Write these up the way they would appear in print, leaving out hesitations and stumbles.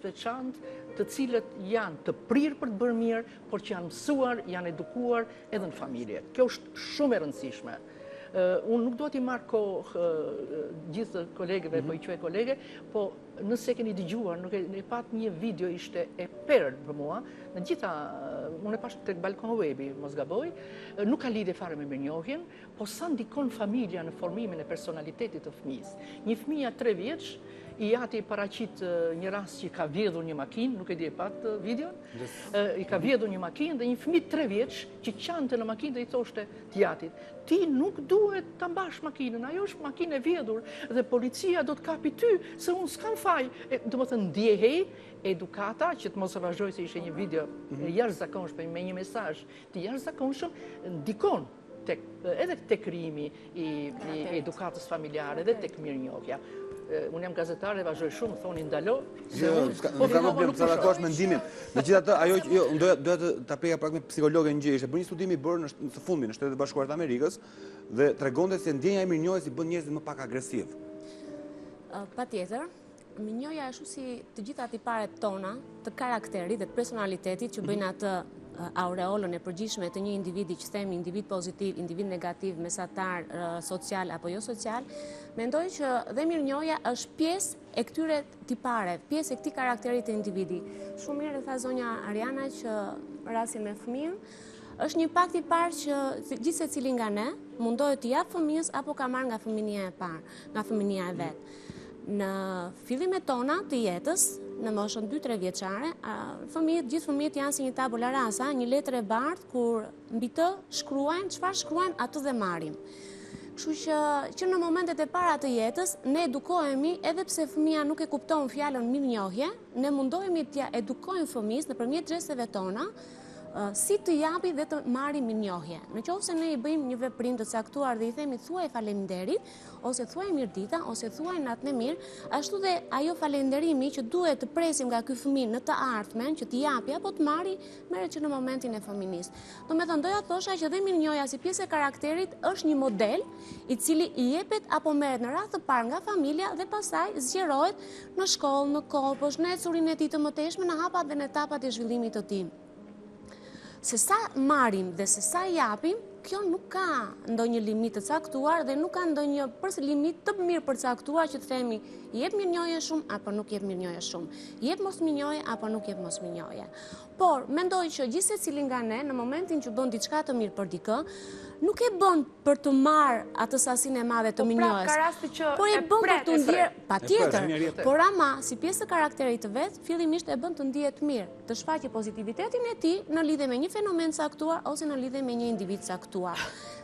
të veçantë, të cilët janë të prirë për të bërë mirë, por që janë mësuar, janë edukuar edhe në familje. Kjo është shumë e rëndësishme. Unë nuk do t'i marrë kohë gjithë kolegëve, po i quaj kolege, po nëse keni dëgjuar, nuk e pat një video ishte e perët për mua, në gjitha, unë e pash të balkon webi, mos gaboj, nuk ka lidhje fare me mirënjohjen, po sa ndikon familja në formimin e personalitetit të fëmijës. Një fëmija 3 vjeç, i ati paraqit një rast që ka vjedhur një makinë, nuk e di e pat videon, i ka vjedhur një makinë dhe një fëmijë 3 vjeç që qante në makinë dhe i thoshte t'jatit, ti nuk duhet ta mbash makinën, ajo është makinë e vjedhur dhe policia do të kapi ty se unë s'kam faj. Do të thënë ndjehej edukata, që të mos e vazhdoj se ishte një video jashtëzakonshëm me një mesazh të jashtëzakonshëm, ndikon edhe tek krijimi i edukatës familjare dhe tek mirënjohja. Unë jam gazetare, vazhdoj shumë, thoni ndalo. Nuk ka problem sa dakosh mendimin. Megjithatë, ajo unë doja ta preja pak me psikologe një gjë, ishte bërë një studim i bërë në të fundmi në Shtetet e Bashkuara të Amerikës dhe tregonte se ndjenja e mirënjohjes i bën njerëzit më pak agresiv. Patjetër, mirënjohja është si të gjitha tiparet tona të karakterit dhe të personalitetit që bëjnë atë aureolën e përgjithshme të një individi që themi individ pozitiv, individ negativ, mesatar, social apo jo social, mendoj që dhe mirënjohja është pjesë e këtyre tipare, pjesë e këtij karakterit të individi. Shumë mirë e tha zonja Ariana që rastin me fëmijën është një pak tipar që gjithë secili nga ne mundohet të jap fëmijës apo ka marrë nga fëminia e parë, nga fëminia e vet. Në fillimet tona të jetës, në moshën 2-3 vjeçare, gjithë fëmijët janë si një tabula rasa, një letër e bardhë kur mbi të shkruajnë, çfarë shkruajnë atë dhe marrim. Kështu që në momentet e para të jetës, ne edukohemi edhe pse fëmia nuk e kupton fjalën mirënjohje, ne mundohemi t'ja edukojmë fëmijës nëpërmjet xhesteve tona, si të japi dhe të marri mirënjohje. Në qoftë se ne i bëjmë një veprim të caktuar dhe i themi thuaj faleminderit, ose thuaj mirëdita, ose thuaj natën e mirë, ashtu dhe ajo falënderimi që duhet të presim nga ky fëmijë në të ardhmen, që të japi apo të marri, merret që në momentin e fëminisë. Domethënë doja të thosha që dhe mirënjohja si pjesë e karakterit është një model i cili i jepet apo merret në radhë të parë nga familja dhe pastaj zgjerohet në shkollë, në kopës, në ecurinë e tij të mëtejshme, në hapat dhe në etapat e zhvillimit të tij. Se sa marrim dhe se sa japim, kjo nuk ka ndonjë limit të caktuar dhe nuk ka ndonjë limit të mirë përcaktuar që të themi jep mirënjohje shumë apo nuk jep mirënjohje shumë, jep mos mirënjohje apo nuk jep mos mirënjohje. Por mendoj që gjithë secili nga ne në momentin që bën diçka të mirë për dikë, nuk e bën për të marrë atë sasinë e madhe të mirënjohjes. Por e bën për të ndier, patjetër. Por ama si pjesë të karakterit të vet, fillimisht e bën të ndihet mirë, të shfaqë pozitivitetin e tij në lidhje me një fenomen caktuar ose në lidhje me një individ caktuar.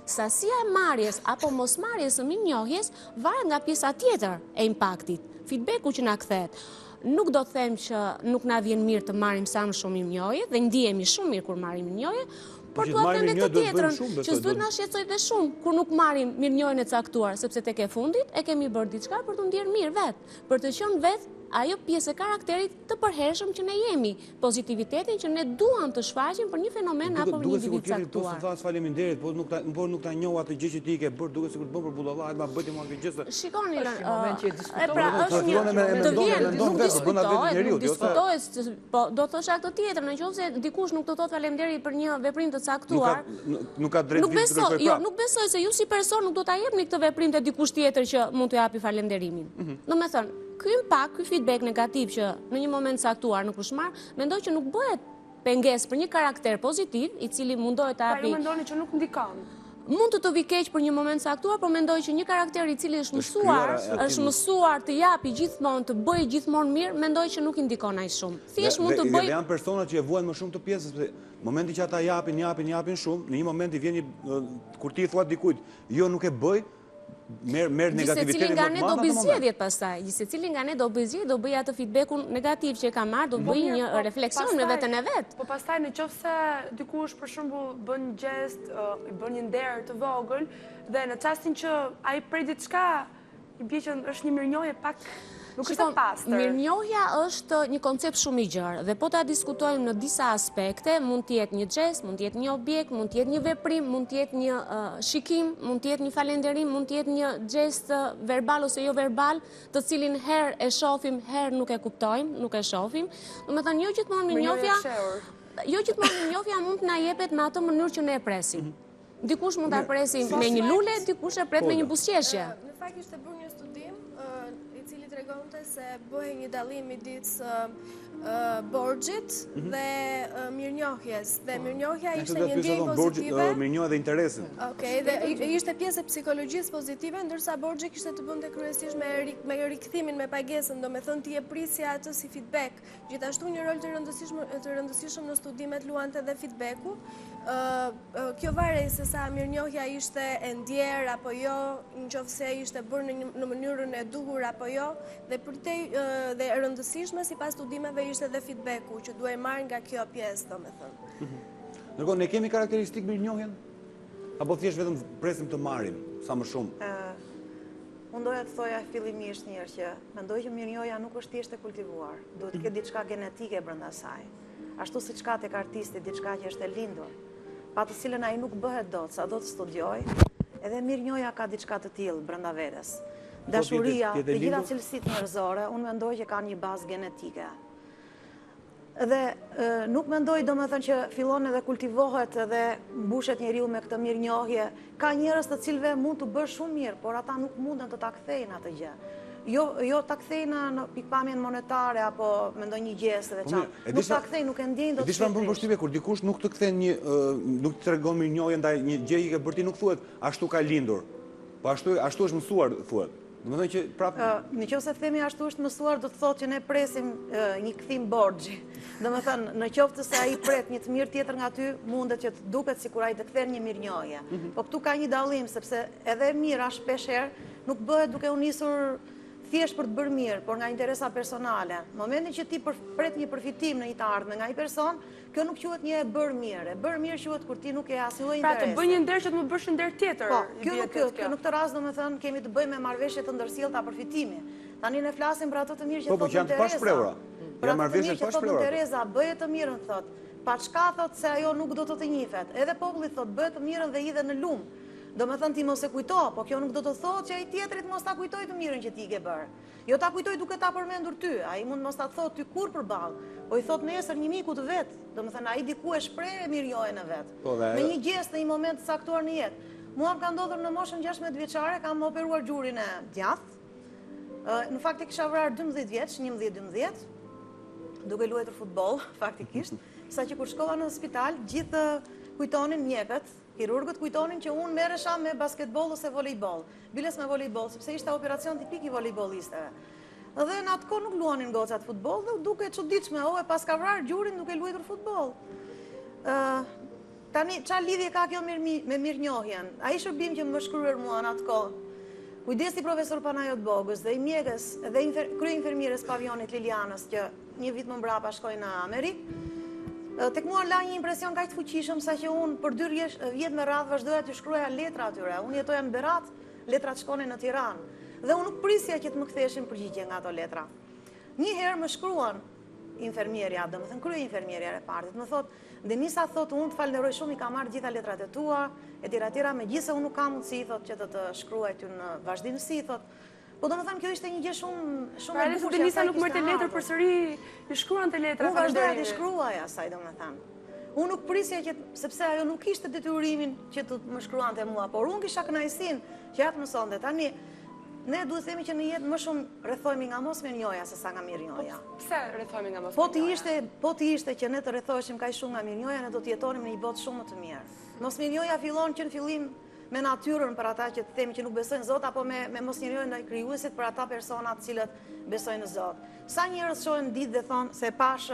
Sasia e marrjes apo mosmarrjes së mirënjohjes varet nga pjesa tjetër e impaktit, feedbacku që na kthehet. Nuk do të them që nuk na vjen mirë të marrim sa më shumë mirënjohje dhe ndihemi shumë mirë kur marrim mirënjohje, por do të them edhe të tjetrën, që s'duhet na shqetësoj dhe shumë kur nuk marrim mirënjohjen e caktuar, sepse tek e fundit e kemi bërë diçka për të ndier mirë vet, për të qenë vet ajo pjesë e karakterit të përhershëm që ne jemi, pozitivitetin që ne duam të shfaqim për një fenomen apo një individ caktuar. Duhet të thas faleminderit, por nuk ta njoh atë gjë që ti ke bërë, duket sikur të bën për bullallaj, ma bëti mua këtë gjë se. Shikoni, diskutohet, po do të thosha këtë tjetër, nëse dikush nuk do të thotë faleminderit për një veprim të caktuar. Nuk ka drejt vit të kërkoj. Jo, nuk besoj se ju si person nuk do ta jepni këtë veprim te dikush tjetër që mund t'u japi falenderimin. Domethënë, ky impact, ky feedback negativ që në një moment caktuar nuk është marrë, mendoj që nuk bëhet pengesë për një karakter pozitiv, i cili mundohet të japi. Ju mendoni që nuk ndikon? Mund të vi keq për një moment caktuar, por mendoj që një karakter i cili është mësuar të japi gjithmonë, të bëjë gjithmonë mirë, mendoj që nuk i ndikon aq shumë. Thjesht mund të bëjë. Dhe janë persona që e vuajnë më shumë të pjesës, sepse momenti që ata japin shumë, në një moment i vjen kur ti thua dikujt, jo nuk e bëj, merr negativitetin më të madh. Secili nga ne do bëjë, do bëj atë feedbackun negativ që e ka marrë, do bëj një refleksion në veten e vet. Po pastaj nëse dikush për shembull bën një gest, i bën një nder të vogël dhe në çastin që ai prej diçka i bie që është një mirënjohje pak Nuk është e pastër. Mirënjohja është një koncept shumë i gjerë dhe po ta diskutojmë në disa aspekte, mund të jetë një gest, mund të jetë një objekt, mund të jetë një veprim, mund të jetë një shikim, mund të jetë një falënderim, mund të jetë një gest verbal ose jo verbal, të cilin herë e shohim, herë nuk e kuptojmë, nuk e shohim. Domethënë jo gjithmonë mirënjohja mund të na jepet në atë mënyrë që ne e presim. Dikush mund ta presim me një lule, dikush e pret me një buzëqeshje. Në fakt ishte bërë një studim i cili tregonte se bëhej një dallim midis borxhit dhe mirënjohjes. Dhe mirënjohja ishte një ndjenjë pozitive. Mirënjohja dhe interesin. Okej, dhe ishte pjesë e psikologjisë pozitive, ndërsa borxhi kishte të bënte kryesisht me rikthimin me pagesën, domethënë ti e prisja atë si feedback. Gjithashtu një rol të rëndësishëm në studimet luante dhe feedbacku. Kjo varej se sa mirënjohja ishte e ndjer apo jo, nëse ishte bërë në mënyrën e duhur apo jo, dhe dhe e rëndësishme sipas studimeve ishte dhe feedbacku që duhej marrë nga kjo pjesë, domethënë. Ndërkohë ne kemi karakteristikë mirënjohjen? Apo thjesht vetëm presim të marrim sa më shumë? Unë doja të thoja fillimisht njërë që mendoj që mirënjohja nuk është thjesht e kultivuar, duhet të ketë diçka genetike brenda saj. Ashtu siç ka tek artisti diçka që është e lindur, pa të cilën ai nuk bëhet dot, sa do të studioj, edhe mirënjohja ka diçka të tillë brenda vetes. Dashuria, të gjitha cilësitë njerëzore, unë mendoj që kanë një bazë genetike. Dhe nuk mendoj domethënë që fillon edhe kultivohet edhe mbushet njeriu me këtë mirënjohje. Ka njerëz të cilëve mund të bësh shumë mirë, por ata nuk munden të ta kthejnë atë gjë. Jo ta kthejnë në pikpamjen monetare apo me ndonjë gjestë dhe çfarë. Nuk ta kthejnë, nuk e ndjejnë dot. Diçka më bën përshtypje kur dikush nuk të kthen nuk të tregon mirënjohje ndaj një gjë që ke bërë ti, nuk thuhet ashtu ka lindur. Po ashtu është mësuar thuhet. Domethënë që prapë nëse themi ashtu është mësuar, do të thotë që ne presim një kthim borxhi. Domethënë, në qoftë se ai pret një të mirë tjetër nga ty, mundet që të duket sikur ai të kthen një mirënjohje. Po këtu ka një dallim, sepse edhe e mira shpesh herë nuk bëhet duke u nisur thjesht për të bërë mirë, por nga interesa personale. Në momentin që ti pret një përfitim në një të ardhme nga një person, kjo nuk quhet një e bërë mirë. E bërë mirë quhet kur ti nuk e asnjë interes. Pra të bëj një nder që të më bësh një nder tjetër. Po, kjo në këtë rast domethënë kemi të bëjmë me marrëveshje të ndërsjellta përfitimi. Tani ne flasim për ato të mirë që thotë Tereza. Po, janë të pashprehura. Janë marrëveshje të pashprehura. Tereza, bëje të mirën thot. Pa çka thot se ajo nuk do të njifet. Edhe populli thot bëje të mirën dhe hidhe në lum. Domethënë ti mos e kujto, po kjo nuk do të thotë që ai tjetrit mos ta kujtoj të mirën që ti ke bërë. Jo ta kujtoj duke ta përmendur ty, ai mund mos ta thotë ty kur përballë, po i thot nesër një miku të vet. Domethënë ai diku e shpreh mirënjohjen e vet. Me një gjestë në një moment të caktuar në jetë. Mua më ka ndodhur në moshën 16 vjeçare, kam operuar gjurin e djathtë. Në fakt e kisha vrarë 12 vjeç, 11-12, duke luajtur futboll, faktikisht, saqë kur shkova në spital, gjithë kujtonin mjekët, kirurgët kujtonin që unë merresha me basketboll ose volejboll. Biles me volejboll, sepse ishte operacion tipik i volejbollistëve. Dhe në atë kohë nuk luanin gocat futboll dhe duke çuditshme, e pas ka vrarë gjurin duke luajtur futboll. Tani çfarë lidhje ka kjo me mirënjohjen? Ai shërbim që më shkruar mua në atë kohë. Kujdesi profesor Panajot Bogës dhe i mjekës dhe krye infermierës pavionit Lilianës që një vit më mbrapa shkoi në Amerikë. Tek mua la një impresion kaq të fuqishëm sa që unë për 2 vjet me radhë vazhdoja të shkruaja letra atyre. Unë jetoja në Berat, letrat shkonin në Tiranë dhe unë nuk prisja që të më ktheshin përgjigje nga ato letra. Një herë më shkruan infermierja, domethënë krye infermierja e partit, më thotë, Denisa thotë, unë të falenderoj shumë, i kam marrë gjitha letrat e tua, etj, megjithëse unë nuk kam mundësi thotë që të shkruaj ty në vazhdimsi, thotë. Po domethënë kjo ishte një gjë shumë e bukur. Denisa nuk merrte letër përsëri, i shkruante letra. Unë vazhdoja të shkruaja asaj domethënë. Unë nuk prisja që sepse ajo nuk kishte detyrimin që të më shkruante mua, por unë kisha kënaqësinë që ja të mësonte. Tani ne duhet themi që në jetë më shumë rrethohemi nga mos mirënjohja se sa nga mirënjohja. Pse rrethohemi nga mos mirënjohja? Po të ishte që ne të rrethoheshim kaq shumë nga mirënjohja, ne do të jetonim në një botë shumë më të mirë. Mos mirënjohja fillon që në fillim me natyrën për ata që të themi që nuk besojnë Zot, apo me mosnjërinë ndaj krijuesit për ata persona të cilët besojnë në Zot. Sa njerëz shohin ditë dhe thonë se pash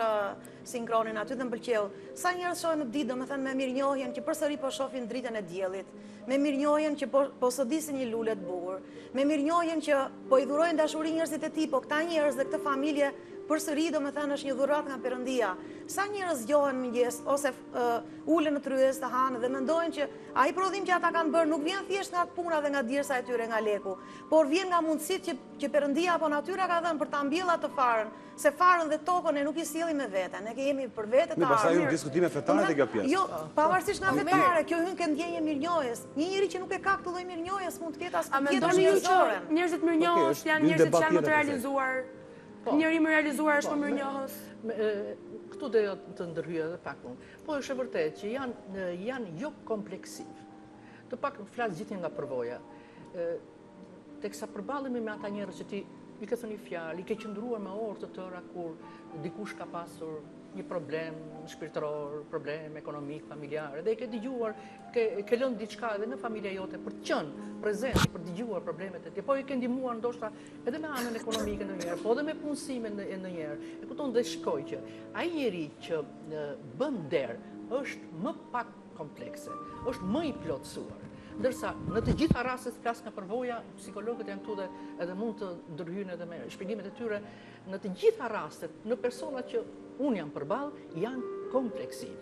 sinkronin aty dhe m'pëlqeu. Sa njerëz shohin në ditë, domethënë me mirënjohjen që përsëri po shohin dritën e diellit, me mirënjohjen që po sodisin një lule të bukur, me mirënjohjen që po i dhurojnë dashuri njerëzit e tij, po këta njerëz dhe këtë familje përsëri do me thënë është një dhurat nga Perëndia. Sa njerëz zgjohen mëngjes ose ulen në tryez të hanë dhe mendojnë që ai prodhim që ata kanë bërë nuk vjen thjesht nga puna dhe nga dirsa e tyre nga leku, por vjen nga mundësitë që Perëndia apo natyra ka dhënë për ta mbjellë atë farën, se farën dhe tokën e nuk i sjellim me vete, ne jemi për vete të ardhmen. Pastaj ju diskutime fetare te kjo pjesë. Jo, pavarësisht nga fetare, kjo hyn ke ndjenjë mirënjohjes. Një njeri që nuk e ka këtë lloj mirënjohjes mund të ketë as tjetër njerëzore. Njerëzit mirënjohës janë njerëzit që janë më të realizuar. Njeri më realizuar është më mirënjohës. Këtu do të ndërhyj edhe pak unë. Po është e vërtetë që janë jo kompleksiv. Të pak flas gjithnjë nga përvoja. Teksa përballemi me ata njerëz që ti i ke thënë fjalë, i ke qëndruar me orë të tëra kur dikush ka pasur një problem shpirtëror, problem ekonomik, familjar, dhe i ke dëgjuar, ke lënë diçka edhe në familja jote për të qenë prezent, për të dëgjuar problemet e tij, po i ke ndihmuar ndoshta edhe me anën ekonomike ndonjëherë, po edhe me punësime ndonjëherë. E kupton dhe shikoj që ai njeri që bën der është më pak komplekse, është më i plotësuar. Ndërsa në të gjitha rastet flas nga përvoja, psikologët janë këtu dhe edhe mund të ndërhyjnë edhe me shpjegimet e tyre, në të gjitha rastet, në persona që unë jam përballë, janë kompleksiv.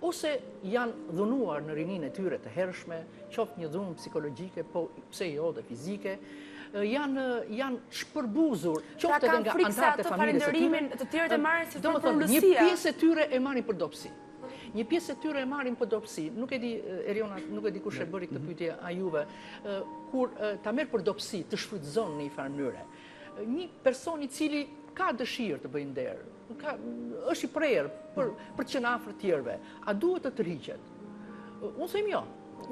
Ose janë dhunuar në rininë e tyre të hershme, qoftë një dhunë psikologjike, po pse jo dhe fizike, janë shpërbuzur, qoftë edhe nga anëtarët e familjes së tyre. Të tjerët e marrin si formë Një lusia. pjesë e tyre e marrin për dobësi. Një pjesë e tyre e marrin për dobësi. Nuk e di, Eriona, nuk e di kush e bëri këtë pyetje a juve, kur ta merr për dobësi, të shfrytëzon në një farë mënyre. Një person i cili ka dëshirë të bëjë nder, është i prerë për të qenë afër tjerëve, a duhet të tërhiqet?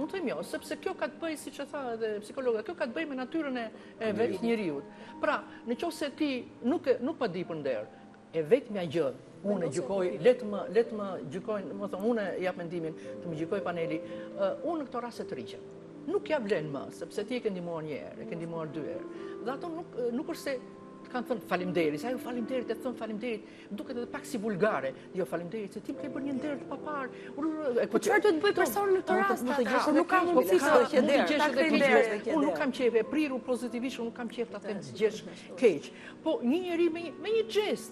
Unë them jo, sepse kjo ka të bëjë, siç e tha edhe psikologët, kjo ka të bëjë me natyrën e vetë njeriut. Pra, nëse ti nuk pa di për nder, e vetmja gjë, unë e gjykoj, le të më gjykojnë, më thonë, unë jap mendimin të më gjykoj paneli, unë në këto raste të rriqem. Nuk ja vlen më, sepse ti e ke ndihmuar një herë, e ke ndihmuar 2 herë. Dhe ato nuk është se kanë thënë faleminderit, sa ju faleminderit, e thënë faleminderit, duket edhe pak si vulgare. Jo faleminderit, se ti më ke bërë një nder të papar. Po çfarë do të bëj personi në këtë rast? Nuk ka mundësi të gjesh. Unë nuk kam qejf e prirur pozitivisht, unë nuk kam qejf ta them zgjesh keq. Po një njeri me një gest,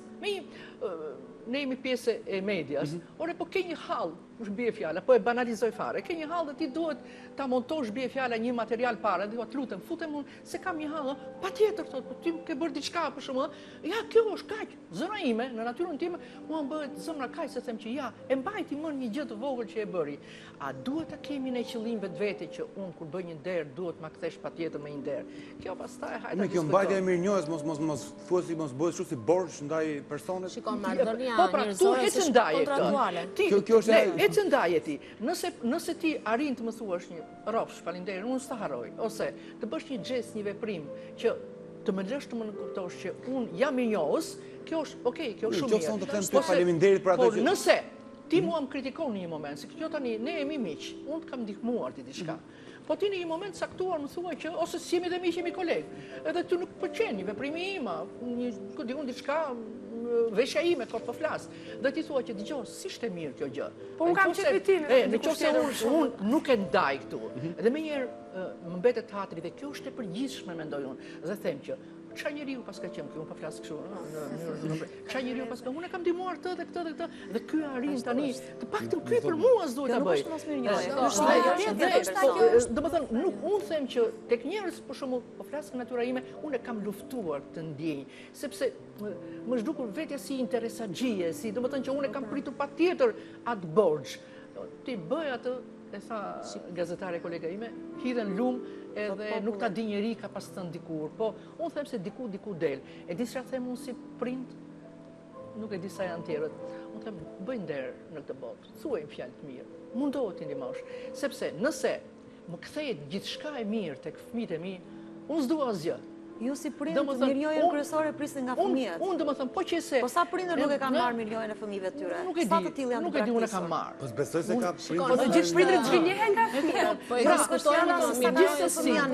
ne jemi pjesë e medias. Ore, po ke një hall, është bie fjala, po e banalizoj fare. Ke një hall dhe ti duhet ta montosh bie fjala një material para, dhe të lutem, futem unë se kam një hall, patjetër thotë, po ti ke bërë diçka për shkakun. Ja, kjo është kaq. Zëra ime, në natyrën time, mua bëhet zemra kaq se them që ja, e mbajti më një gjë të vogël që e bëri. A duhet ta kemi në qëllim vetvete që unë kur bëj një nder duhet ma kthesh patjetër me një nder. Kjo pastaj hajde. Me kjo mbajtje e mirënjohjes mos thuasi mos bëhet kështu si borxh ndaj personit. Shikon marrëdhënia njerëzore është kontratuktuale. Kjo është ecë ndaje ti. Nëse ti arrin të më thuash një rrofsh, faleminderit, unë s'ta harroj, ose të bësh një gest, një veprim që të më lësh të më kuptosh që unë jam mirënjohës, kjo është okay, kjo është shumë mirë. Nëse të them ty faleminderit për ato që nëse ti mua më kritikon në një moment, se kjo tani ne jemi miq, unë të kam ndihmuar ti diçka. Po ti në një moment saktuar më thuaj që ose si jemi dhe miq, jemi kolegë. Edhe ty nuk pëlqen një veprimi im, një diçka veshja ime kot po flas. Dhe ti thua që dëgjoj, si ishte mirë kjo gjë. Po unë kam çefitin. Nëse unë nuk e ndaj këtu. Edhe më njëherë më mbetet teatri dhe kjo është e përgjithshme mendoj unë. Dhe them që çfarë njeriu paska qenë këtu, unë po flas kështu, çfarë njeriu paska, unë kam ndihmuar këtë dhe këtë dhe këtë, dhe ky arrin tani, të paktën ky për mua s'duhet ta bëj. Domethënë, nuk unë them që tek njerëz për shembull, po flas nga natyra ime, unë e kam luftuar këtë ndjenjë, sepse më zhdukur vetja si interesaxhie, si domethënë që unë e kam pritur patjetër atë borxh. Ti bëj atë, e tha gazetare kolega ime, hidhen lum edhe nuk ta di njeri ka pas thënë dikur. Po, unë them se diku del. E di çfarë them unë si prind? Nuk e di sa janë tjerët. Unë them, bëj nder në këtë botë. Thuaj fjalë të mirë. Mundohu ti ndihmosh. Sepse nëse më kthehet gjithçka e mirë tek fëmijët e mi, unë s'dua asgjë. Ju si prindër mirënjohjen kryesore prisni nga fëmijët. Unë domethënë po qëse. Po sa prindër nuk e kanë marrë mirënjohjen e fëmijëve të tyre? Sa të tillë janë? Nuk e di, unë e kam marrë. Po besoj se ka prindër. Po të gjithë prindërit zhgënjehen nga fëmijët. Po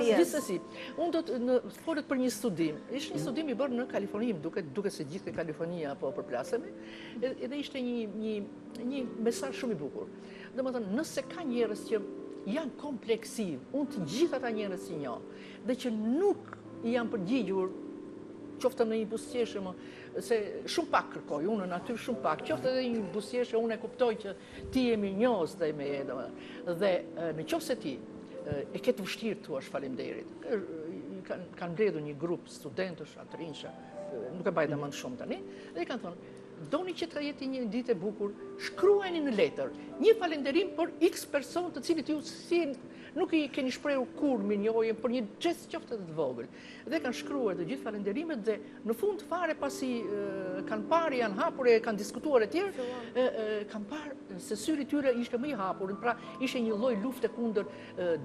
gjithsesi. Unë do të folet për një studim. Ishte një studim i bërë në Kaliforni, duket se gjithë Kalifornia po përplasemi, edhe ishte një mesazh shumë i bukur. Domethënë, nëse ka njerëz që janë kompleksiv, unë të gjithë ata njerëz që njoh, dhe që nuk janë përgjigjur qoftë në një buzëqeshje, se shumë pak kërkoj, unë në aty shumë pak, qoftë edhe një buzëqeshje, unë e kuptoj që ti je mirënjohës dhe me dhe në qoftë se ti e ketë vështirë thua faleminderit. Kanë mbledhur një grup studentësh, atërinjsha, nuk e baj dhe mënd shumë tani, dhe i kanë thonë, doni që të jeti një ditë e bukur, shkruajni në letër një falënderim për X person të cilit ju nuk i keni shprehur kur mirënjohjen për një gest qoftë edhe të vogël. Dhe kanë shkruar të gjithë falënderimet dhe në fund fare pasi kanë parë, janë hapur e kanë diskutuar e tjerë, kanë parë se syri tyre ishte më i hapur, pra ishte një lloj lufte kundër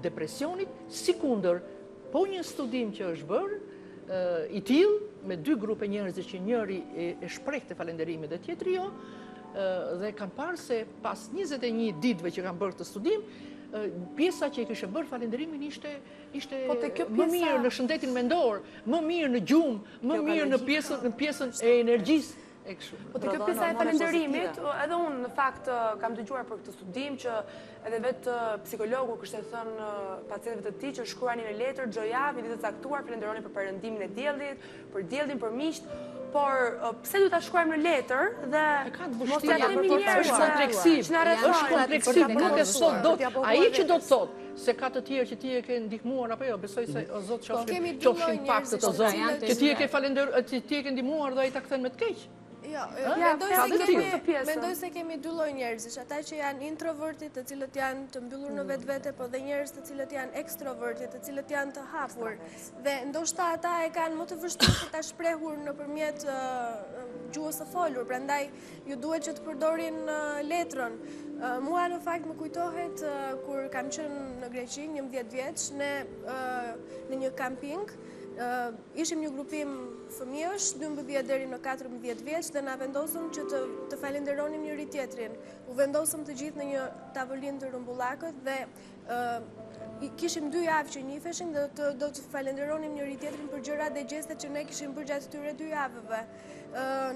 depresionit, si kundër po një studim që është bërë i tillë me dy grupe njerëzish që njëri e shprehte falënderimin dhe tjetri jo, dhe kanë parë se pas 21 ditëve që kanë bërë këtë studim, pjesa që i kishte bërë falënderimin ishte më mirë në shëndetin mendor, më mirë në gjumë, më mirë në pjesën e energjisë. Po të kjo pjesa e falënderimit, edhe unë në fakt kam dëgjuar për këtë studim që edhe vetë psikologu kishte thënë pacientëve të tij që shkruani në letër çdo javë, ditë të caktuar, falenderoni për perëndimin e diellit, për diellin, për miqt, por pse duhet ta shkruajmë në letër dhe mos ja themi njerëzve është kompleksiv, nuk e thot dot ai që do të thotë se ka të tjerë që ti e ke ndihmuar apo jo, besoj se o Zot qofshin pak të Zot, që ti e ke falenderuar, që ti e ke ndihmuar dhe ai ta kthen me të keq. Jo, mendoj se kemi dy lloj njerëzish, ata që janë introvertit, të cilët janë të mbyllur në vetvete, po dhe njerëz të cilët janë ekstrovertit, të cilët janë të hapur. Dhe ndoshta ata e kanë më të vështirë për ta shprehur nëpërmjet gjuhës së folur, prandaj ju duhet që të përdorin letrën. Mua në fakt më kujtohet kur kam qenë në Greqi 11 vjeç në një camping. Ishim një grupim fëmijësh, 12 deri në 14 vjeç dhe na vendosëm që të falenderonim njëri tjetrin. U vendosëm të gjithë në një tavolinë të rrumbullakët dhe kishim 2 javë që njiheshin dhe do të falenderonim njëri tjetrin për gjërat dhe gjestet që ne kishim bërë gjatë këtyre 2 javëve.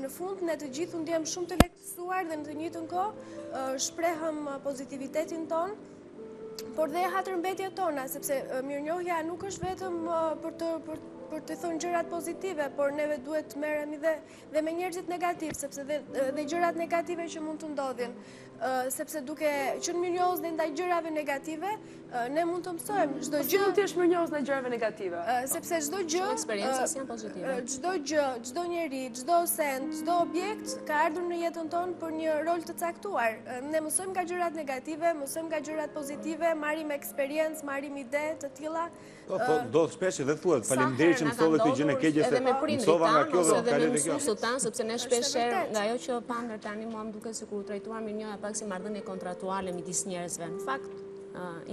Në fund ne të gjithë u ndjem shumë të lehtësuar dhe në të njëjtën kohë shprehëm pozitivitetin ton, por dhe hatërmbetjet tona, sepse mirënjohja nuk është vetëm për të thënë gjërat pozitive, por neve duhet të merremi dhe me njerëzit negativ, sepse dhe gjërat negative që mund të ndodhin. Sepse duke qenë mirënjohës dhe ndaj gjërave negative, ne mund të mësojmë çdo gjë. Si mund të jesh mirënjohës ndaj gjërave negative? Sepse çdo gjë, eksperiencat janë pozitive. Çdo gjë, çdo njeri, çdo send, çdo objekt ka ardhur në jetën tonë për një rol të caktuar. Ne mësojmë nga gjërat negative, mësojmë nga gjërat pozitive, marrim eksperiencë, marrim ide të tilla. Do shpesh edhe thuhet faleminderit që mësove këtë gjë e keqe se mësova nga kjo dhe ka lidhje kjo. Sepse ne shpeshherë nga ajo që pam tani mua më duket sikur u trajtuar mirënjohja pak si marrëdhënie kontratuale midis njerëzve. Në fakt,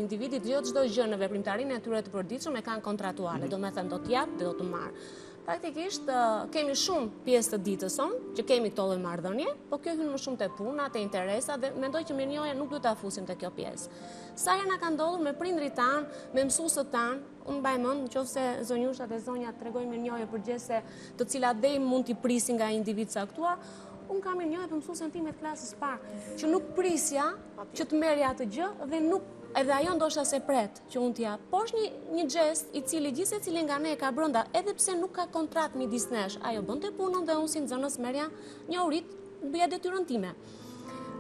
individit çdo gjë në veprimtarinë e tyre të përditshme e kanë kontratuale, do të thënë do të jap dhe do të marr. Praktikisht kemi shumë pjesë të ditës sonë që kemi këto lloj marrëdhënie, po kjo hyn më shumë te puna, te interesa dhe mendoj që mirënjohja nuk duhet ta fusim te kjo pjesë. Sa herë na ka ndodhur me prindrit tan, me mësuesët tan, unë mbaj mend nëse zonjushat e zonjat tregojnë mirënjohje për gjëse të cilat dhe mund t'i prisin nga individ caktuar, unë kam mirënjohje për mësuesen time të klasës parë, që nuk prisja që të merrja atë gjë dhe nuk edhe ajo ndoshta se pret që unë t'ja, por është një gjest i cili gjithë secili nga ne ka brenda, edhe pse nuk ka kontratë midis nesh, ajo bënte punën dhe unë si nxënës merrja një urit bëja detyrën time.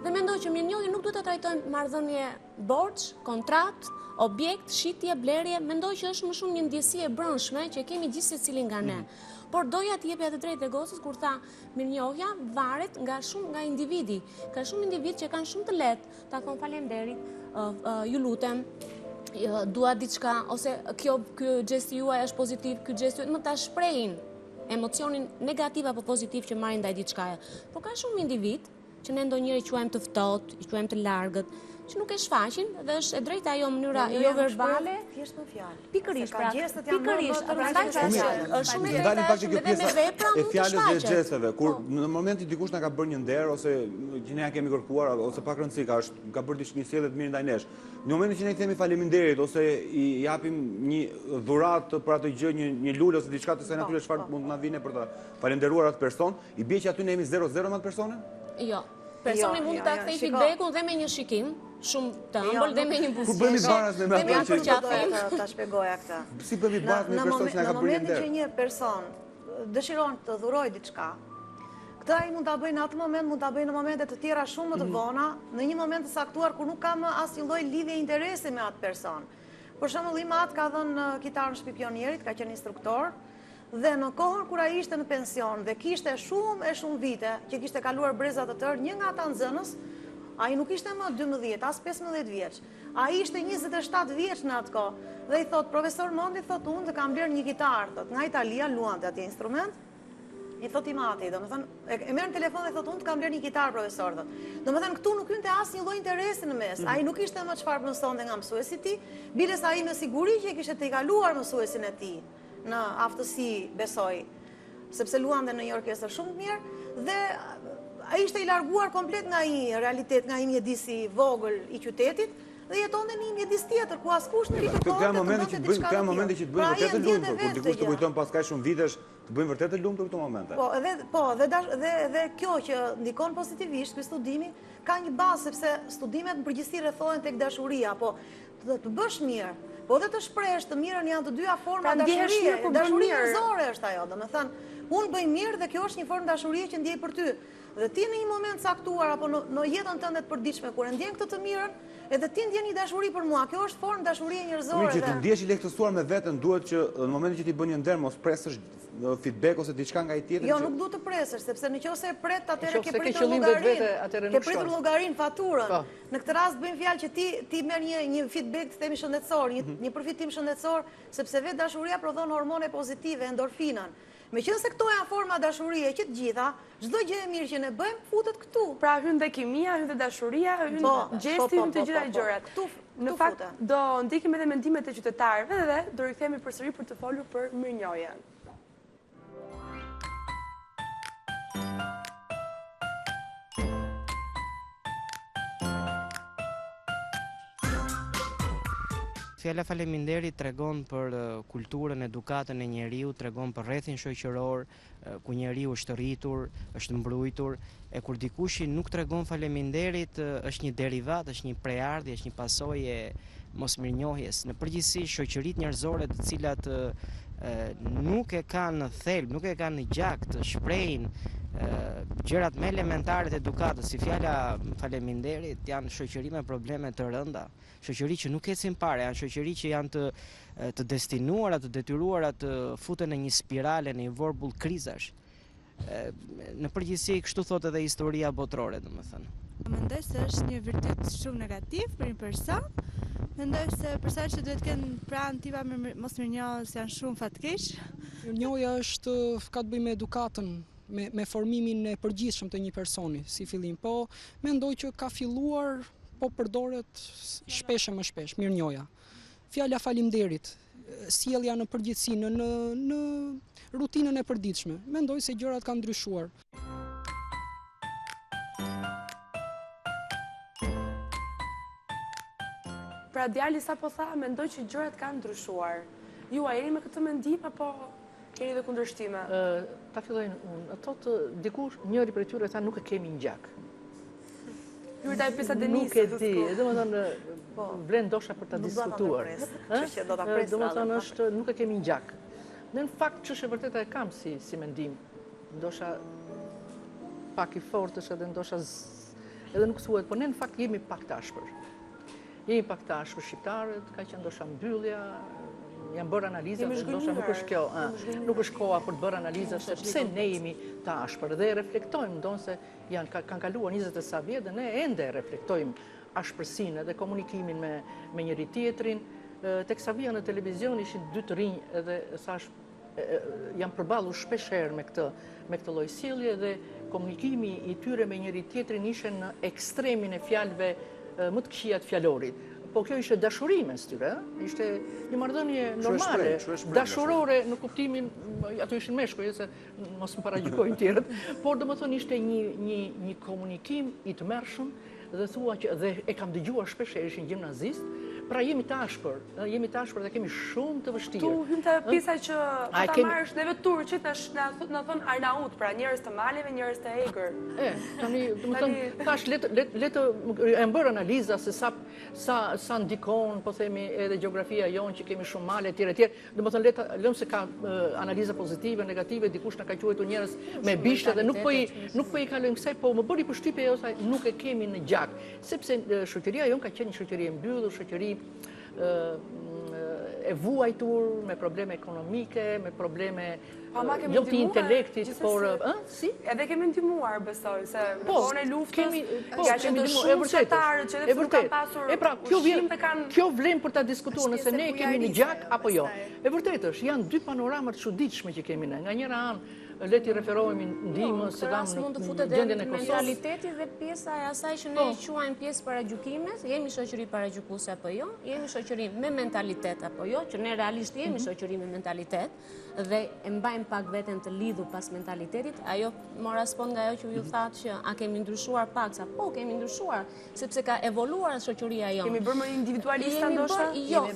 Dhe mendoj që mirënjohje nuk duhet ta trajtojmë marrëdhënie borxh, kontratë, objekt, shitje, blerje, mendoj që është më shumë një ndjesi e brendshme që kemi gjithë secili nga ne. Por doja të jepja të drejtë gocës kur tha mirënjohja varet nga individi. Ka shumë individ që kanë shumë të lehtë ta thonë faleminderit, ju lutem, dua diçka ose ky gjesti juaj është pozitiv, ky gjesti më ta shprehin emocionin negativ apo pozitiv që marrin ndaj diçkaje. Por ka shumë individ që ne ndonjëri quajmë të ftohtë, i quajmë të largët, që nuk e shfaqin dhe është e drejta ajo mënyra jo verbale. Thjesht në fjalë. Pikërisht, pra, pikërisht, është shumë e drejta pak kjo pjesa e fjalës dhe gjesteve, kur në momentin dikush na ka bërë një nder ose që ne ja kemi kërkuar ose pak rëndësi ka bërë diçka sjellje të mirë ndaj nesh. Në momentin që ne i themi faleminderit ose i japim një dhuratë për atë gjë, një lule ose diçka të saj natyre çfarë mund na vine për të falenderuar atë person, i bie që aty ne jemi 0-0 me atë personin? Jo. Personi mund ta kthej feedbackun dhe me një shikim, shumë të ëmbël dhe me një buzëqeshje. Ku bëmi baraz me atë që ta shpjegoja këtë. Si bëmi baraz me person që na ka bërë nder? Në momentin që një person dëshiron të dhuroj diçka, këta ai mund ta bëjnë në atë moment, mund ta bëjnë në momente të tjera shumë më të vona, në një moment të saktuar kur nuk ka më asnjë lloj lidhje interesi me atë person. Për shembull, Imat ka dhënë kitarën Shtëpi Pionierit, ka qenë instruktor, dhe në kohën kur ai ishte në pension dhe kishte shumë vite që kishte kaluar breza të tërë, një nga ata nxënës, ai nuk ishte më 12, as 15 vjeç. Ai ishte 27 vjeç në atë kohë dhe i thot profesor Mondi, thot unë të kam blerë një kitarë, thot nga Italia, luante atje instrument. I thot Imati, e merr në telefon dhe thot unë të kam blerë një kitarë profesor, thot. Domethënë këtu nuk hynte asnjë lloj interesi në mes. Ai nuk ishte më çfarë mësonte nga mësuesi i tij, biles ai me siguri që kishte të kaluar mësuesin e tij në aftësi, besoj, sepse luante në një orkestër shumë të mirë dhe ai ishte i larguar komplet nga një realitet, nga një mjedisi vogël i qytetit dhe jetonte në një mjedis tjetër ku askush nuk i kërkonte. Këto janë momente që të bëjnë vërtet të lumtur, kur dikush të kujton pas kaq shumë vitesh, të bëjnë vërtet të lumtur këto momente. Dhe kjo që ndikon pozitivisht ky studimi ka një bazë sepse studimet në përgjithësi rrethohen tek dashuria, po të bësh mirë, po dhe të shpresh të mirën janë të dyja forma dashurie. Dashuria njerëzore është ajo, domethënë, unë bëj mirë dhe kjo është një formë dashurie që ndjej për ty. Dhe ti në një moment caktuar apo në jetën tënde të përditshme kur e ndjen këtë të mirën, edhe ti ndjen një dashuri për mua. Kjo është formë dashurie njerëzore. Që të ndjesh i lehtësuar me veten, duhet që në momentin që ti bën një nder mos presësh feedback ose diçka nga i tjetri. Jo, nuk duhet të presësh, sepse nëse e pret, atëherë ke pritur llogarin, faturën. Në këtë rast bëjmë fjalë që ti merr një feedback të themi shëndetësor, një përfitim shëndetësor, sepse vetë dashuria prodhon hormone pozitive, endorfinën. Meqense këto janë forma dashurie që të gjitha, çdo gjë e mirë që ne bëjmë futet këtu. Pra hyn dhe kimia, hyn dhe dashuria, hyn gjesti, hyn të gjitha gjërat. Në fakt do ndikim edhe mendimet e qytetarëve dhe do rikthehemi përsëri për të folur për mirënjohjen. Fjala faleminderit tregon për kulturën, edukatën e njeriu, tregon për rrethin shoqëror, ku njeriu është rritur, është mbrojtur, e kur dikush nuk tregon faleminderit, është një derivat, është një prejardhje, është një pasojë e mosmirnjohjes. Në përgjithësi, shoqëritë njerëzore të cilat nuk e kanë në thelb, nuk e kanë në gjak të shprehin gjërat më elementare të edukatës, si fjala faleminderit, janë shoqëri me probleme të rënda, shoqëri që nuk ecin pare, janë shoqëri që janë të destinuara, të detyruara të futen në një spirale, në një vorbull krizash. Në përgjithësi, kështu thot edhe historia botërore, domethënë. Mendoj se është një virtyt shumë negativ për një person. Mendoj se personat që duhet kenë pranë tipa mosmirnjohës janë shumë fatkeq. Mirënjohja ka të bëjë me edukatën, me formimin e përgjithshëm të një personi, si fillim. Po, mendoj që ka filluar, po përdoret shpesh e më shpesh, mirënjohja. Fjala faleminderit, sjellja në përgjithësi në rutinën e përditshme. Mendoj se gjërat kanë ndryshuar. Pra djali sa po tha, mendoj që gjërat kanë ndryshuar. Ju a jeni me këtë mendim apo keni dhe kundërshtime? Ta fillojnë unë. Thotë dikush, njëri prej tyre tha nuk e kemi në gjak. Ju taj pisa Denisë. Nuk e di, domethënë vlen ndosha për ta diskutuar. Domethënë është nuk e kemi në gjak. Në fakt ç'është e vërtetë e kam si mendim. Ndosha pak i fortësh edhe ndosha edhe nuk thuhet, por ne në fakt jemi pak të ashpër. Jemi pak të ashpër shqiptarët, ka që ndosha mbyllja, janë bërë analiza, ndosha nuk është kjo, nuk është koha për të bërë analiza, se pse ne jemi të ashpër dhe reflektojmë, ndonë se kanë kaluar 20 e sa vjetë dhe ne ende reflektojmë ashpërsinë dhe komunikimin me njëri tjetrin. Teksa vija në televizion ishin dy të rinj edhe thash janë përballur shpeshherë me këtë lloj sjellje dhe komunikimi i tyre me njëri tjetrin ishte në ekstremin e fjalëve më të këqija të fjalorit. Po kjo ishte dashuri mes tyre, ishte një marrëdhënie normale, dashurore në kuptimin, ato ishin meshkuj, se mos më paragjykojnë tjerët, por domethënë ishte një komunikim i tmerrshëm dhe thua që dhe e kam dëgjuar shpesh, ishin gjimnazist, Pra jemi tashpër dhe kemi shumë të vështirë. Tu hym të pjesa që ta marrësh neve turqit, na thon Arnaut, pra njerëz të maleve, njerëz të egër. Tani, domethënë, tash le të e bër analiza se sa ndikon, po themi, edhe gjeografia jonë që kemi shumë male etj. Domethënë le të lëm se ka analiza pozitive, negative, dikush na ka quajtur njerëz me bishte dhe nuk po i kalojmë kësaj, po më bëri përshtypje ajo sa nuk e kemi në gjak, sepse shoqëria jonë ka qenë një shoqëri e mbyllur, shoqëri e vuajtur, me probleme ekonomike, me probleme jo të intelektit, por... Si? Edhe kemi ndihmuar, besoj, se në kohën e luftës, ka qenë shumë shqiptarë që edhe nuk kanë pasur ushqim dhe kanë... Kjo vlen për ta diskutuar nëse ne kemi në gjak apo jo. E vërtetë është, janë dy panoramat çuditshme që kemi ne. Nga njëra anë, le t'i referohemi ndihmës së dam në gjendjen e Kosovës. Mentaliteti dhe pjesa e asaj që ne quajmë pjesë paragjykimes, jemi shoqëri paragjykuese apo jo, jemi shoqëri me mentalitet apo jo, që ne realisht jemi shoqëri me mentalitet dhe e mbajmë pak veten të lidhur pas mentalitetit. Ajo mora spon nga ajo që ju thatë që a kemi ndryshuar pak, sa po kemi ndryshuar, sepse ka evoluar shoqëria jonë. Kemi bërë më individualista ndoshta? Jo,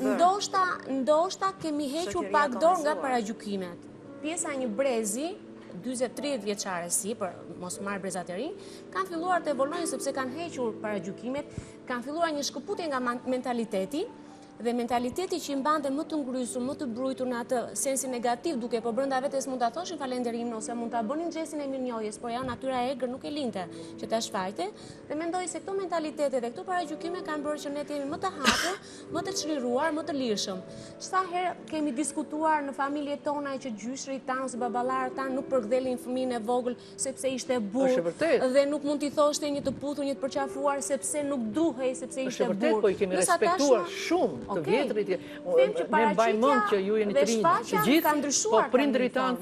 ndoshta kemi hequr pak dorë nga paragjykimet. Pjesa e një brezi 20-30 vjeçare për mos marrë brezat e rinj, kanë filluar të evoluojnë sepse kanë hequr paragjykimet, kanë filluar një shkëputje nga mentaliteti, dhe mentaliteti që i mbante më të ngrysur, më të brujtur në atë sensi negativ, duke po brenda vetes mund ta thoshin falënderimin ose mund ta bënin gjestin e mirënjohjes, por ja natyra e egër nuk e linte që ta shfaqte, dhe mendoj se këto mentalitete dhe këto paragjykime kanë bërë që ne të jemi më të hapur, më të çliruar, më të lirshëm. Sa herë kemi diskutuar në familjet tona që gjyshrit tanë ose baballarët tanë nuk përkdhelin fëmijën e vogël sepse ishte burr dhe nuk mund t'i thoshte një të puthur, një të përqafuar sepse nuk duhej sepse ishte burr. Po i kemi respektuar shumë të vjetrit, ne mbajmë mend që ju jeni të rinj, të gjithë, po prindërit tanë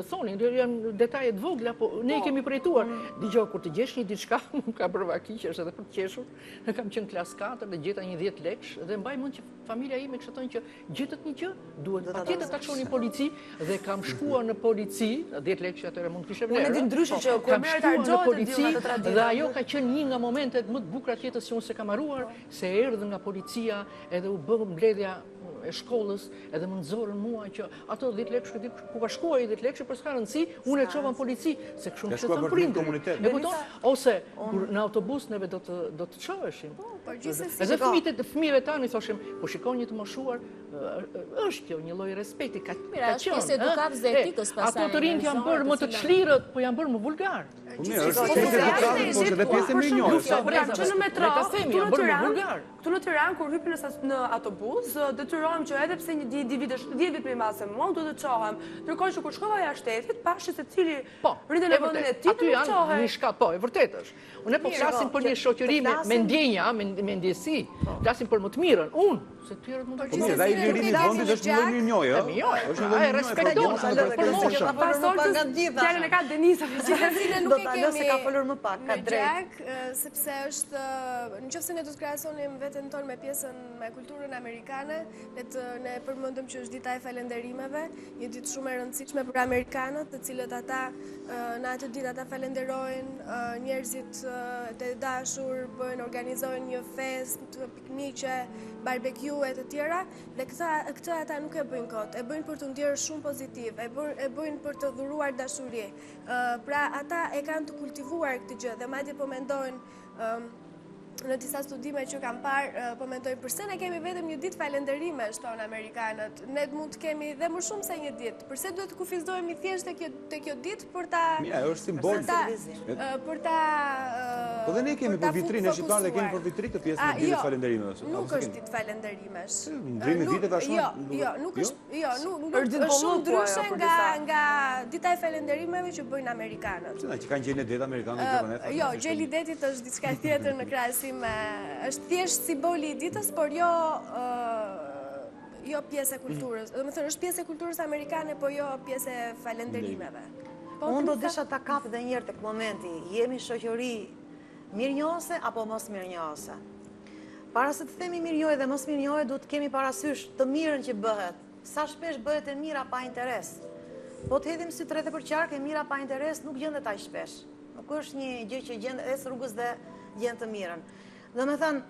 thonin, janë detaje të vogla, po ne i kemi përjetuar. Dgjoj, kur të gjesh një diçka, nuk ka bërë vakiqe, është edhe për të qeshur. Ne kam qenë klas 4 dhe gjeta një 10 lekësh dhe mbaj mend që familja ime kishte thënë që gjetët një gjë, duhet patjetër ta çoni në polici dhe kam shkuar në polici, 10 lekësh atëherë mund të kishte vlerë. Unë di ndryshe që kur merret argjohet të diu ato traditë. Dhe ajo ka qenë një nga momentet më të bukura të jetës që unë se kam harruar, se erdhën nga policia edhe u bë mbledhja e shkollës edhe më nxorën mua që ato 10 lekë ku ka shkuar i 10 lekë për s'ka rëndësi, unë e çova në polici se kështu më thon prindërit. E kupton? Ose kur në autobus neve do të çoheshim. Edhe fëmijëve tanë i thoshim, po shikon një të moshuar, është kjo një lloj respekti ka qenë. Pjesë edukatës dhe etikës pastaj. Ato të rinjt janë bërë më të çlirët, po janë bërë më vulgar. Është edhe pjesë mirënjohës. Që në metro, këtu në Tiranë kur hypim në autobus, detyrohem që edhe pse një 10 vjet më i madh se mua, duhet të çohem. Ndërkohë që kur shkova jashtë shtetit, pashi se cili rritet në vendin e tij, aty janë një shkallë, po, e vërtetë është. Unë po flasim për një shoqëri me ndjenja, me ndjesi. Flasim për më të mirën. Unë se të tjerët mund të thonë. Ai lirimi i vendit është një mirënjohje, ëh? Është një respekton për moshën. Fjalën e ka Denisa, që nuk e kemi. Se ka folur më pak, ka drejt. Sepse është, nëse ne do të krahasonim veten tonë me pjesën me kulturën amerikane, ne përmendëm që është dita e falënderimeve, një ditë shumë e rëndësishme për amerikanët, të cilët ata në atë ditë ata falenderojnë njerëzit të dashur, organizojnë një fest, pikniqe, barbecue e të tjera, dhe këtë ata nuk e bëjnë kot, e bëjnë për të ndjerë shumë pozitiv, e bëjnë për të dhuruar dashuri. Pra ata e kanë të kultivuar këtë gjë dhe madje po mendojnë në disa studime që kam parë, po mendojnë përse ne kemi vetëm një ditë falënderimesh tonë amerikanët. Ne mund të kemi dhe më shumë se një ditë. Përse duhet të kufizohemi thjesht te kjo ditë për ta është simbol. Për ta Po dhe ne kemi për vitrinë shqiptare dhe kemi për vitrinë të pjesën e ditës falënderimeve. Nuk është ditë falënderimesh. Ndrimi vitet ka shumë. Jo, nuk është shumë ndryshe nga dita e falënderimeve që bëjnë amerikanët. Që kanë gjeni det amerikanët. Jo, gjeli detit është diçka tjetër në krahasim. Është thjesht simboli i ditës, por jo pjesë e kulturës. Do të thënë është pjesë e kulturës amerikane, po jo pjesë e falënderimeve. Unë do desha ta kap edhe një herë tek momenti, jemi shoqëri mirënjohëse apo mos mirënjohëse? Para se të themi mirënjohje dhe mos mirënjohje, duhet të kemi parasysh të mirën që bëhet. Sa shpesh bëhet e mira pa interes. Po të hedhim sy tretë për qark, e mira pa interes nuk gjendet aq shpesh. Nuk është një gjë që gjendet rrugës dhe gjen të mirën. Do me thënë,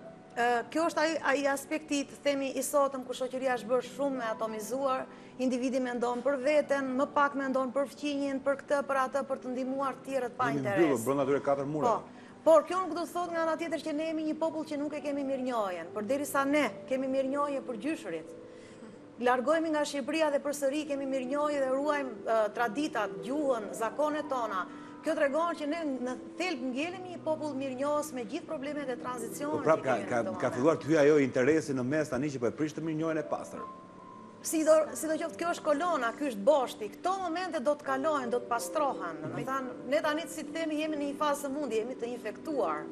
Kjo është ai aspekti, të themi, i sotëm ku shoqëria është bërë shumë me atomizuar, individi mendon për veten, më pak mendon për fqinjin, për këtë, për atë, për të ndihmuar të tjerët pa interes. Jemi mbyllur brenda atyre 4 murave. Por kjo nuk do të thotë nga ana tjetër që ne jemi një popull që nuk e kemi mirënjohjen, përderisa ne kemi mirënjohje për gjyshërit. Largohemi nga Shqipëria dhe përsëri kemi mirënjohje dhe ruajmë traditat, gjuhën, zakonet tona. Kjo tregon që ne në thelb ngelemi një popull mirënjohës me gjithë problemet e tranzicionit. Po prap ka filluar të hyjë ajo interesi në mes tani që po e prish të mirënjohjen e pastër. Sidoqoftë kjo është kolona, ky është boshti. Këto momente do të kalojnë, do të pastrohen. Domethënë, ne tani si të themi jemi në një fazë sëmundje, jemi të infektuar.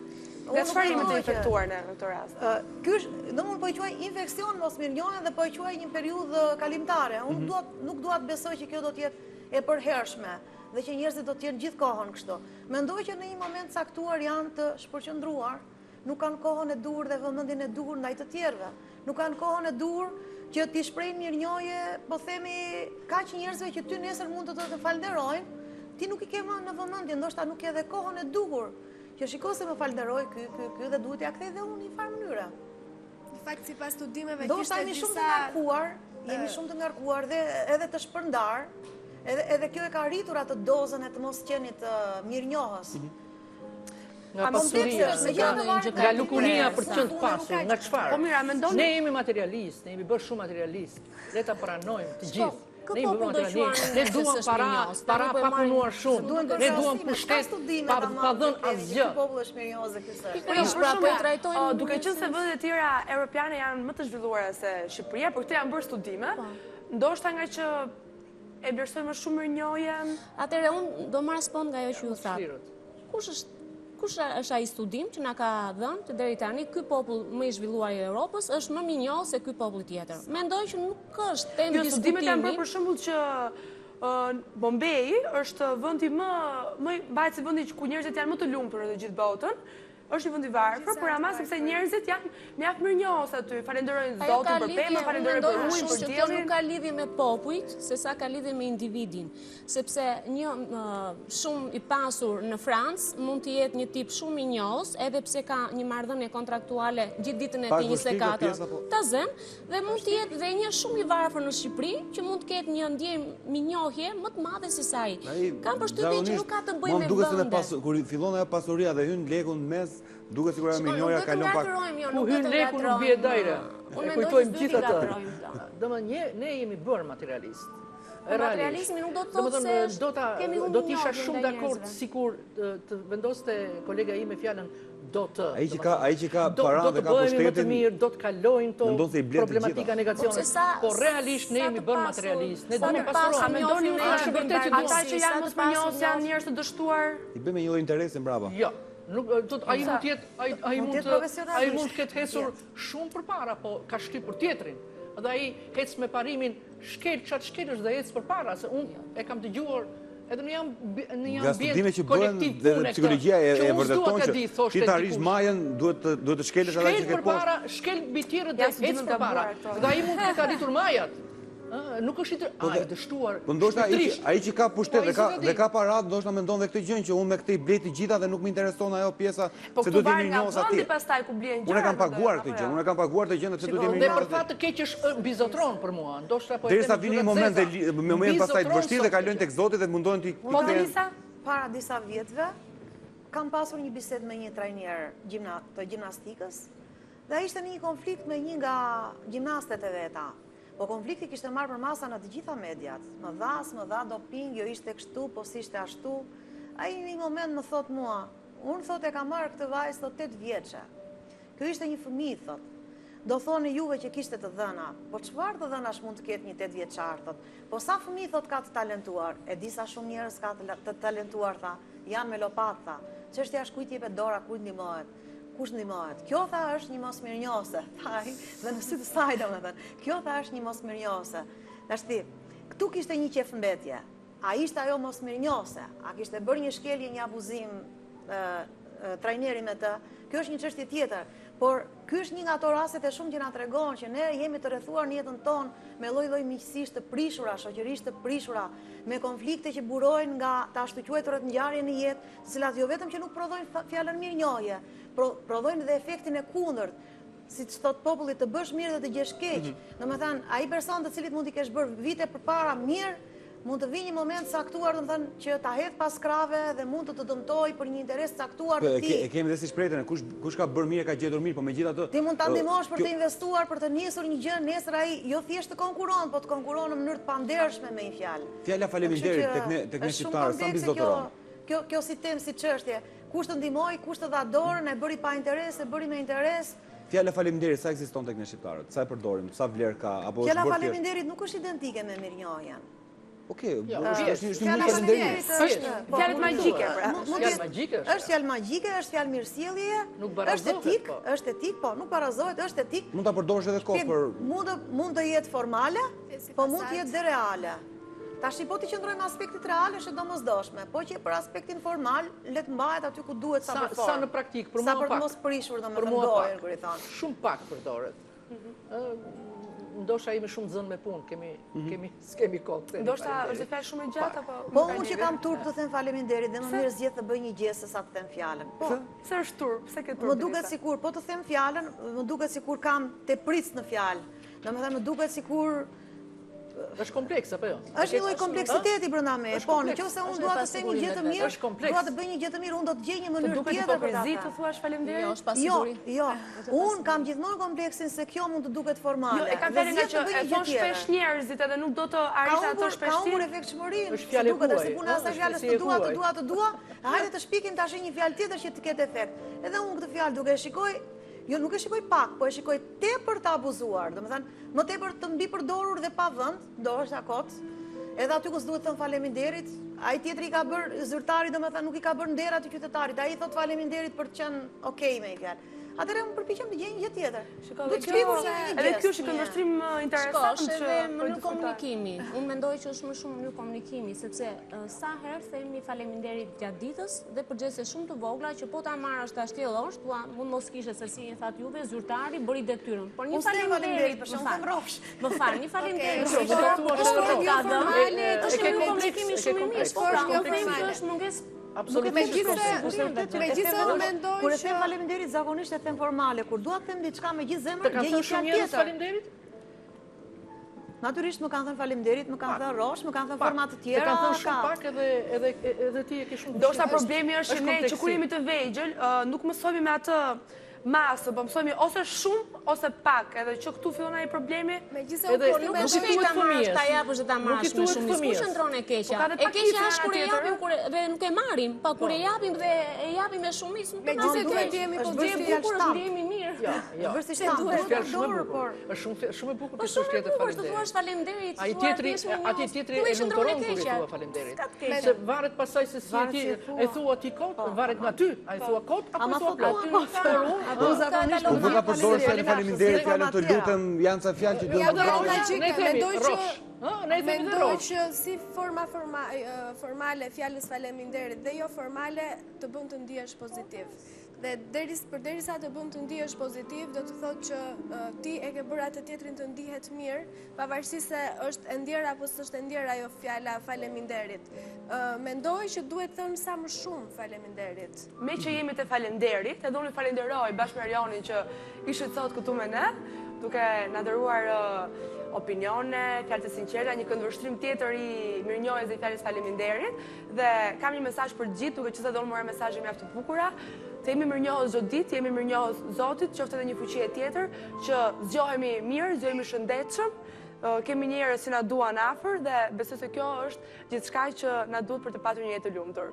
Nga çfarë jemi të infektuar në këtë rast? Ky është, domthonë po e quaj infeksion mos mirënjohjen dhe po e quaj një periudhë kalimtare. Unë nuk dua të besoj që kjo do të jetë e përhershme dhe që njerëzit do të jenë gjithë kohën kështu. Mendoj që në një moment caktuar janë të shpërqendruar, nuk kanë kohën e dur dhe vëmendjen e dur ndaj të tjerëve. Nuk kanë kohën e dur që t'i shprehin mirënjohje, po themi, kaq njerëzve që ty nesër mund të të falënderojnë, ti nuk i ke më në vëmendje, ndoshta nuk ke edhe kohën e duhur. Që shiko se më falënderoj ky dhe duhet ja kthej dhe unë në një farë mënyre. Në fakt sipas studimeve ndoshta jemi shumë të ngarkuar dhe edhe të shpërndar. Edhe kjo e ka rritur atë dozën e të mos qenit mirënjohës. Nga pasuria, nga lukuria për të qenë pasur, nga çfarë? Po mira, mendoni. Ne jemi materialistë, ne jemi bërë shumë materialistë. Le ta pranojmë të gjithë. Ne jemi bërë materialistë. Ne duam para pa punuar shumë. Ne duam pushtet pa dhënë asgjë. Popull është mirënjohës dhe ky duke qenë se vendet e tjera europiane janë më të zhvilluara se Shqipëria, por këto janë bërë studime, ndoshta nga që e vlerësojmë shumë mirënjohjen. Atëherë unë do marr spon nga ajo që ju thatë. Kush është ai studim që na ka dhënë që deri tani ky popull më i zhvilluar i Europës është më mirënjohës se ky popull tjetër? Mendoj që nuk është temë diskutimi. Studimet janë bërë për shembull që Bombay është vendi më bëhet si vendi ku njerëzit janë më të lumtur në gjithë botën. Është një vend i varfër, por ama sepse njerëzit janë mjaft mirënjohës aty, falenderojnë Zotin për pemën, falenderojnë për ujin, për diellin. Kjo nuk ka lidhje me popujt, sesa ka lidhje me individin, sepse një shumë i pasur në Francë mund të jetë një tip shumë mirënjohës, edhe pse ka një marrëdhënie kontraktuale gjithë ditën e tij 24 ta zën, dhe mund të jetë dhe një shumë i varfër në Shqipëri që mund të ketë një ndjenjë mirënjohje më të madhe se sa ai. Kam përshtypjen që nuk ka të bëjë me vende. Kur fillon ajo pasuria dhe hyn lekun në mes, duket sigurisht mirënjohja kalon pak. Ku hyn leku nuk bie dajre. E kujtojmë gjithë atë. Domethënë ne jemi bërë materialistë. Materializmi nuk do të thotë se kemi do të isha shumë dakord sikur të vendoste kolega ime fjalën do të. Ai që ka para dhe ka pushtetin, do të kalojnë to problematika negacionit. Po realisht ne jemi bërë materialistë. Ne duhet të pastrojmë. Mendoni është vërtet që ata që janë mos mirënjohës janë njerëz të dështuar. I bëjmë një lloj interesi brapa. Jo. Ai mund të ketë hecur shumë përpara, po ka shtyp për tjetrin. Dhe ai hec me parimin çat shkel është dhe hec përpara, se unë e kam dëgjuar edhe në ambient kolektiv dhe psikologjia e vërteton që ti të arrish majën duhet të shkelësh atë që ke poshtë. Shkel mbi tjerët dhe hec përpara. Dhe ai mund të ketë arritur majat. Nuk është i dështuar. Po ndoshta ai që ka pushtet dhe ka parat, ndoshta mendon dhe këtë gjë që unë me këtë i blej të gjitha dhe nuk më intereson ajo pjesa se do të jemi mirënjohës atij. Unë kam paguar këtë gjë, unë kam paguar këtë gjë se do të jemi mirënjohës. Dhe për fat të keq është bizotron për mua. Ndoshta po e them. Derisa vini një moment pastaj të vështirë dhe kalojnë tek Zoti dhe mundohen ti. Para disa vjetëve kam pasur një bisedë me një trajner të gjimnastikës dhe ishte në një konflikt me një nga gjimnastet e veta. Po konflikti kishte marrë për masa në të gjitha mediat. Më dha doping, jo ishte kështu, po si ishte ashtu. Ai në një moment më thot mua, unë thot e ka marrë këtë vajzë thot 8 vjeçe. Kjo ishte një fëmijë thot. Do thoni juve që kishte të dhëna, po çfarë të dhënash mund të ketë një 8 vjeçar thot. Po sa fëmijë thot ka të talentuar? E di sa shumë njerëz ka të talentuar tha, janë me lopat tha. Çështja është kujt jepet dora, kujt ndihmohet. Kush ndihmohet? Kjo tha është një mosmirënjohëse. Thaj, dhe në sy të saj domethënë. Kjo tha është një mosmirënjohëse. Tashti, këtu kishte një qefmbetje. A ishte ajo mosmirënjohëse? A kishte bërë një shkelje, një abuzim trajneri me të? Kjo është një çështje tjetër. Por ky është një nga ato rastet e shumë që na tregon që ne jemi të rrethuar në jetën tonë me lloj-lloj miqësisë të prishura, shoqërisë të prishura, me konflikte që burojnë nga të ashtu quajturat ngjarje në jetë, të cilat jo vetëm që nuk prodhojnë fjalën mirënjohje, prodhojnë edhe efektin e kundërt. si që thot popullit, të bësh mirë dhe të gjesh keq. Domethënë, ai person të cilit mund t'i kesh bërë vite përpara mirë, mund të vijë një moment caktuar, domethënë, që ta hedh pas krave dhe mund të dëmtoj për një interes caktuar të tij. E kemi dhe si shprehjen, kush ka bërë mirë ka gjetur mirë, po megjithatë ti mund ta ndihmosh për të investuar, për të nisur një gjë, nesër ai jo thjesht të konkuron, po të konkuron në mënyrë të pandershme me një fjalë. Fjala faleminderit tek ne shqiptarë, sa mbi zotëron. Kjo si temë, si çështje, kush të ndihmoi, kush të dha dorën, e bëri pa interes, e bëri me interes. Fjala faleminderit sa ekziston tek ne shqiptarët? Sa e përdorim? Sa vlerë ka apo është Fjala bërë? faleminderit nuk është identike me mirënjohjen. Okej, është një Fjala faleminderit është fjalët magjike, pra. Fjalë magjike Është fjalë magjike, është fjalë mirësjellje, është etik, po, nuk barazohet, është etik. Mund ta përdorësh edhe kohë për Mund të jetë formale, po mund të jetë dhe reale. Tash po ti qëndrojmë në aspektit real është e domosdoshme, po që për aspektin formal le të mbahet aty ku duhet sa për formë. Sa në praktik, për mua sa për të pak. mos prishur Për domethënë mua dorën pak. kur i thon. Shumë pak përdoret. Ndoshta jemi shumë zënë me punë, s'kemi kohë. Ndoshta është fjalë shumë e gjatë apo Po unë që kam turp të them faleminderit dhe më mirë zgjedh të bëj një gjë se sa të them fjalën. Po, pse është turp? Pse ke turp? më duket sikur po të them fjalën, më duket sikur kam tepric në fjalë. Domethënë më duket sikur është kompleks apo jo? Është një lloj kompleksiteti brenda me. Po, nëse unë dua të them një gjë të mirë, dua të bëj një gjë të mirë, unë do të gjej një mënyrë tjetër për ta. Të thuash faleminderit? Jo, është pasiguri. Jo. Unë kam gjithmonë kompleksin se kjo mund të duket formale. Jo, e kam fjalën nga që e thon shpesh njerëzit edhe nuk do të arrish ato shpesh. Ka humbur efektshmërinë. Është fjalë duket huaj. se puna asaj fjalës të dua. Hajde të shpikim tash një fjalë tjetër që të ketë efekt. Edhe unë këtë fjalë duke e shikoj, jo nuk e shikoj pak, po e shikoj tepër të abuzuar, domethënë më tepër të mbi përdorur dhe pa vend, ndoshta kot. Edhe aty ku s'duhet të thon faleminderit, ai tjetri ka bërë zyrtari, domethënë nuk i ka bërë nder aty qytetarit. Ai thot faleminderit për të qenë okay me fjalë. Atëherë unë përpiqem të gjej një gjë tjetër. Edhe ky është këndvështrim interesant që edhe mënyrë komunikimi. Unë mendoj që është më shumë mënyrë komunikimi, sepse sa herë themi faleminderit gjatë ditës dhe përgjithëse shumë të vogla që po ta marrësh ta shtjellosh, thua mund mos kishe se si e thatë juve, zyrtari bëri detyrën. Por një faleminderit për shembull rrofsh. Më fal, një faleminderit. Është një komunikimi shumë i mirë, por është mungesë. Megjithëse unë mendoj kur e them faleminderit zakonisht e them formale, kur dua të them diçka me gjithë zemrën, gjej një fjalë tjetër. Faleminderit? Natyrisht më kanë thënë faleminderit, më kanë thënë rrosh, më kanë thënë forma të tjera. Më kanë thënë shumë pak edhe ti e ke shumë. Ndoshta problemi është ne që kur jemi të vegjël, nuk mësojmë me atë masë, po mësojmë ose shumë ose pak, edhe që këtu fillon ai problemi. Megjithëse unë nuk është ta marrësh, ta japësh dhe ta marrësh me shumë. Kush ndron e keqja? E keqja është kur e japim dhe nuk e marrim, pa kur e japim dhe e japim me shumicë, nuk megjithëse duhet të jemi pozitiv, ndihemi mirë. Jo. Vërtetësi duhet të përdorur, por është shumë e bukur të Shumë e thosh bukur të thuash faleminderit. Ai tjetri e lumturon kur i thua faleminderit. Se varet pasaj se si ti e thua ti kot, varet nga ty. Ai thua kot apo thua plot. Apo zakonisht Po ka përdorur fjalën faleminderit, fjalën të lutem, janë ca fjalë që duhet të bëhen. Mendoj që si forma formale fjalës faleminderit dhe jo formale të bën të ndihesh pozitiv. Dhe përderisa të bën të ndihesh pozitiv, do të thotë që ti e ke bërë atë tjetrin të ndihet mirë, pavarësisht se është e ndjer apo s'është e ndjer ajo fjala faleminderit. Mendoj që duhet thënë sa më shumë faleminderit. Me që jemi te falenderit, edhe unë falenderoj bashkë me Arionin që ishte sot këtu me ne, duke na dhëruar opinione, fjalë të sinqerta, një këndvështrim tjetër i mirënjohjes dhe i fjalës faleminderit, dhe kam një mesazh për gjithë, duke qenë se do të morë mesazhe mjaft të bukura. Të jemi mirënjohës çdo ditë, jemi mirënjohës Zotit, qoftë edhe një fuqi tjetër, që zgjohemi mirë, zgjohemi shëndetshëm, kemi njerëz që na duan afër dhe besoj se kjo është gjithçka që na duhet për të patur një jetë të lumtur.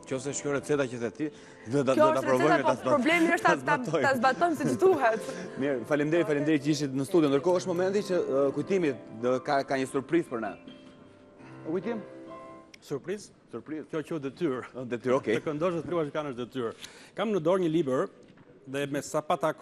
Qose shkjo receta që the ti, do ta Kjo është provojmë receta, po problemi është ta zbatojmë siç duhet. Mirë, faleminderit që ishit në studio. Ndërkohë është momenti që kujtimi ka një surprizë për ne. Kujtim? Surprizë? Surprizë. Kjo quhet detyrë. Detyrë, okay. Të këndosh dhe të luash kanë është detyrë. Kam në dorë një libër dhe me sa pa